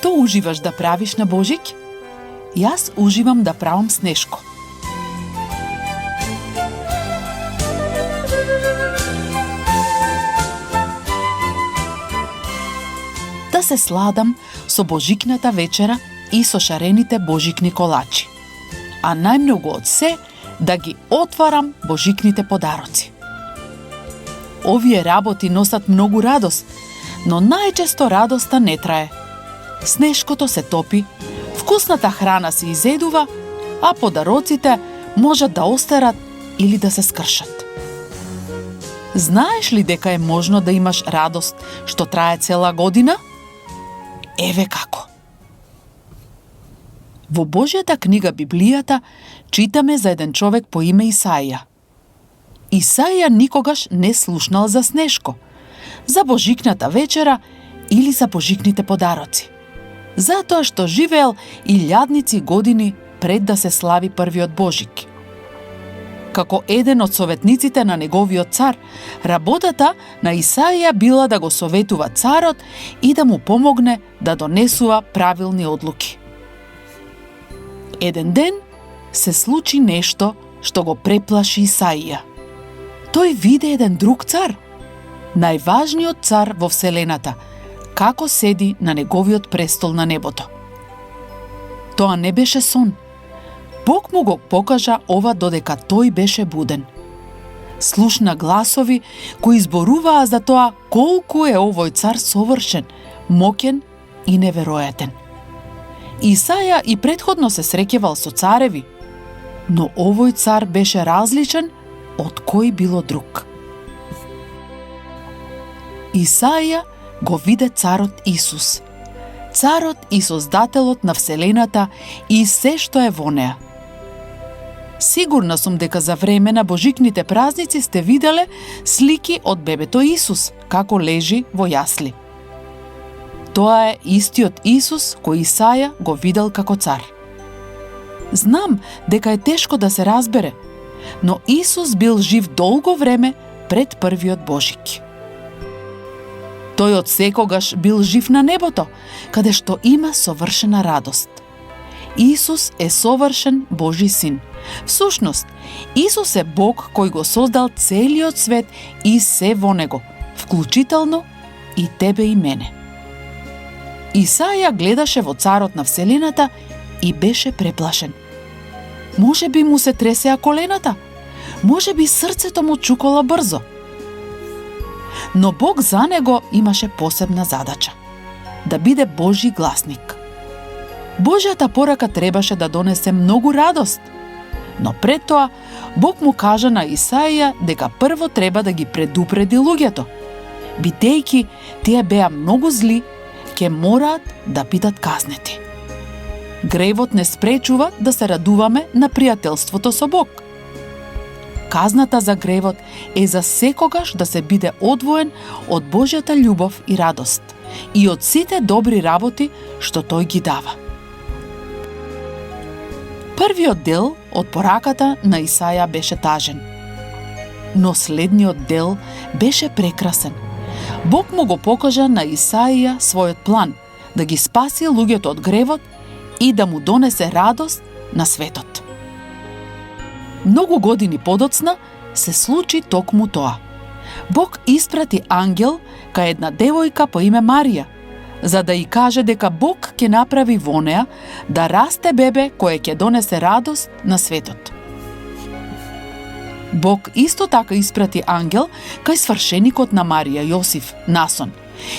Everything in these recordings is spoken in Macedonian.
Што уживаш да правиш на Божик? Јас уживам да правам снешко. Да се сладам со божикната вечера и со шарените божикни колачи. А најмногу од се да ги отварам божикните подароци. Овие работи носат многу радост, но најчесто радоста не трае. Снешкото се топи, вкусната храна се изедува, а подароците можат да остарат или да се скршат. Знаеш ли дека е можно да имаш радост што трае цела година? Еве како. Во Божјата книга Библијата читаме за еден човек по име Исаија. Исаија никогаш не слушнал за снешко, за божикната вечера или за божикните подароци, затоа што живеел илјадници години пред да се слави првиот Божик. Како еден од советниците на неговиот цар, работата на Исаија била да го советува царот и да му помогне да донесува правилни одлуки. Еден ден се случи нешто што го преплаши Исаија. Тој виде еден друг цар, најважниот цар во вселената, како седи на неговиот престол на небото. Тоа не беше сон. Бог му го покажа ова додека тој беше буден. Слушна гласови кои зборуваа за тоа колку е овој цар совршен, моќен и неверојатен. Исаја и претходно се среќевал со цареви, но овој цар беше различен од кој било друг. Исаја го виде царот Исус, царот и создателот на вселената и се што е во неа. Сигурна сум дека за време на божикните празници сте виделе слики од бебето Исус, како лежи во јасли. Тоа е истиот Исус кој Исаја го видел како цар. Знам дека е тешко да се разбере, но Исус бил жив долго време пред првиот Божик. Тој од секогаш бил жив на небото, каде што има совршена радост. Исус е совршен Божи син. Всушност, Исус е Бог кој го создал целиот свет и се во него, вклучително и тебе и мене. Исаја гледаше во царот на вселената и беше преплашен. Може би му се тресеа колената, може би срцето му чукало брзо. Но Бог за него имаше посебна задача – да биде Божи гласник. Божјата порака требаше да донесе многу радост, но пред тоа Бог му кажа на Исаија дека прво треба да ги предупреди луѓето. Бидејќи тие беа многу зли, ќе мораат да бидат казнети. Гревот не спречува да се радуваме на пријателството со Бог. Казната за гревот е за секогаш да се биде одвоен од Божјата љубов и радост и од сите добри работи што тој ги дава. Првиот дел од пораката на Исаја беше тажен, но следниот дел беше прекрасен. Бог му го покажа на Исаија својот план да ги спаси луѓето од гревот и да му донесе радост на светот. Многу години подоцна се случи токму тоа. Бог испрати ангел кај една девојка по име Марија, за да ја каже дека Бог ќе направи во неа да расте бебе кое ќе донесе радост на светот. Бог исто така испрати ангел кај свршеникот на Марија, Јосиф, Насон,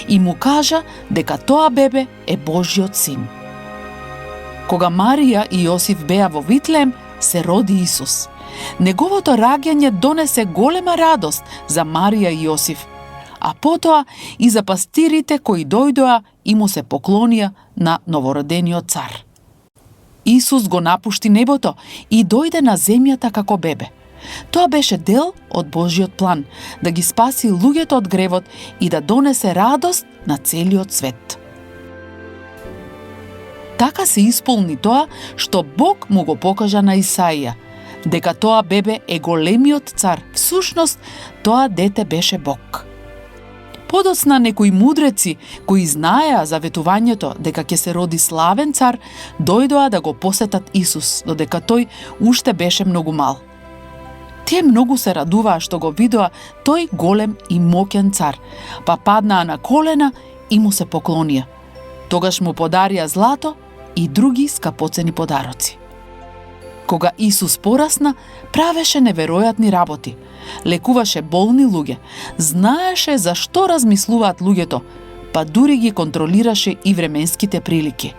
и му кажа дека тоа бебе е Божјиот син. Кога Марија и Јосиф беа во Витлеем, се роди Исус. Неговото раѓање донесе голема радост за Марија и Јосиф, а потоа и за пастирите кои дојдоа и му се поклонија на новородениот цар. Исус го напушти небото и дојде на земјата како бебе. Тоа беше дел од Божјиот план да ги спаси луѓето од гревот и да донесе радост на целиот свет. Така се исполни тоа што Бог му го покажа на Исаија, дека тоа бебе е големиот цар. Всушност, тоа дете беше Бог. Подоцна некои мудреци кои знаеа за ветувањето дека ќе се роди славен цар, дојдоа да го посетат Исус, додека тој уште беше многу мал. Тие многу се радуваа што го видоа тој голем и моќен цар, па паднаа на колена и му се поклонија. Тогаш му подарија злато и други скапоцени подароци. Кога Исус порасна, правеше неверојатни работи. Лекуваше болни луѓе, знаеше за што размислуваат луѓето, па дури ги контролираше и временските прилики.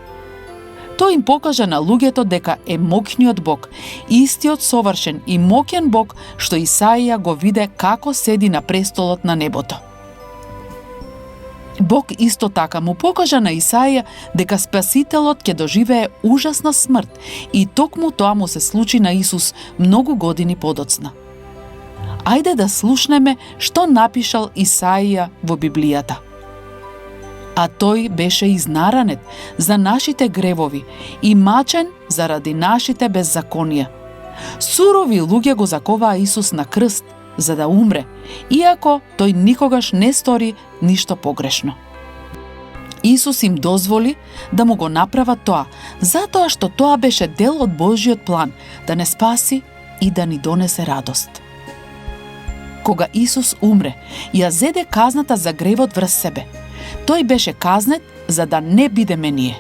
Тој им покажа на луѓето дека е моќниот Бог, истиот совршен и моќен Бог што Исаија го виде како седи на престолот на небото. Бог исто така му покажа на Исаија дека Спасителот ќе доживее ужасна смрт и токму тоа му се случи на Исус многу години подоцна. Ајде да слушнеме што напишал Исаија во Библијата. А тој беше изнаранет за нашите гревови и мачен заради нашите беззаконија. Сурови луѓе го заковаа Исус на крст за да умре, иако тој никогаш не стори ништо погрешно. Исус им дозволи да му го направат тоа, затоа што тоа беше дел од Божиот план да не спаси и да ни донесе радост. Кога Исус умре, ја зеде казната за гревот врз себе. Тој беше казнет за да не бидеме ние.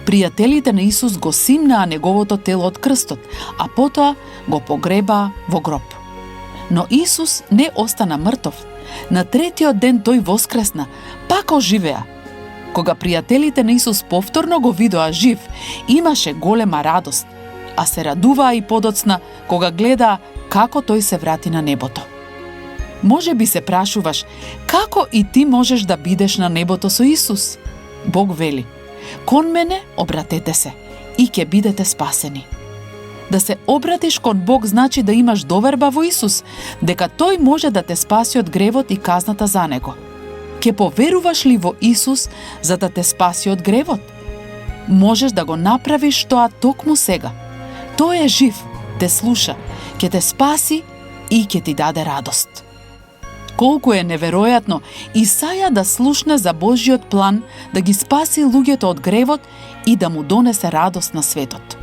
Пријателите на Исус го симнаа неговото тело од крстот, а потоа го погребаа во гроб. Но Исус не остана мртов. На третиот ден тој воскресна, пак оживеа. Кога пријателите на Исус повторно го видоа жив, имаше голема радост, а се радуваа и подоцна кога гледаа како тој се врати на небото. Може би се прашуваш, како и ти можеш да бидеш на небото со Исус? Бог вели, кон мене обратете се и ќе бидете спасени. Да се обратиш кон Бог значи да имаш доверба во Исус, дека тој може да те спаси од гревот и казната за него. Ке поверуваш ли во Исус за да те спаси од гревот? Можеш да го направиш тоа токму сега. Тој е жив, те слуша, ќе те спаси и ќе ти даде радост. Колку е неверојатно Исаја да слушне за Божиот план да ги спаси луѓето од гревот и да му донесе радост на светот.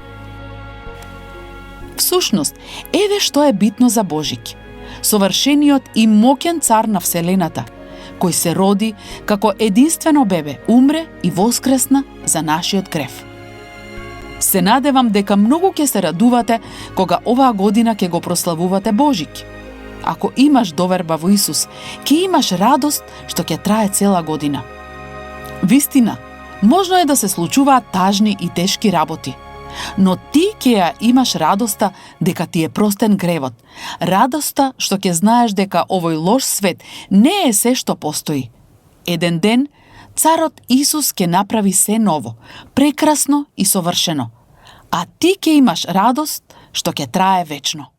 Всушност, еве што е битно за Божик. Совршениот и моќен цар на вселената, кој се роди како единствено бебе, умре и воскресна за нашиот грев. Се надевам дека многу ќе се радувате кога оваа година ќе го прославувате Божик. Ако имаш доверба во Исус, ќе имаш радост што ќе трае цела година. Вистина, можно е да се случуваат тажни и тешки работи, но ти ќе ја имаш радоста дека ти е простен гревот, радоста што ќе знаеш дека овој лош свет не е се што постои. Еден ден, царот Исус ќе направи се ново, прекрасно и совршено, а ти ќе имаш радост што ќе трае вечно.